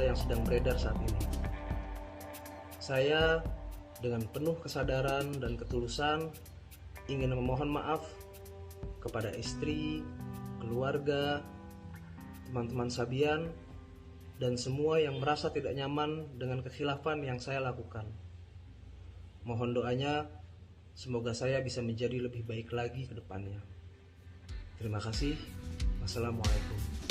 yang sedang beredar saat ini. Saya dengan penuh kesadaran dan ketulusan ingin memohon maaf kepada istri, keluarga, teman-teman Sabian, dan semua yang merasa tidak nyaman dengan kekhilafan yang saya lakukan. Mohon doanya, semoga saya bisa menjadi lebih baik lagi ke depannya. Terima kasih. Wassalamualaikum.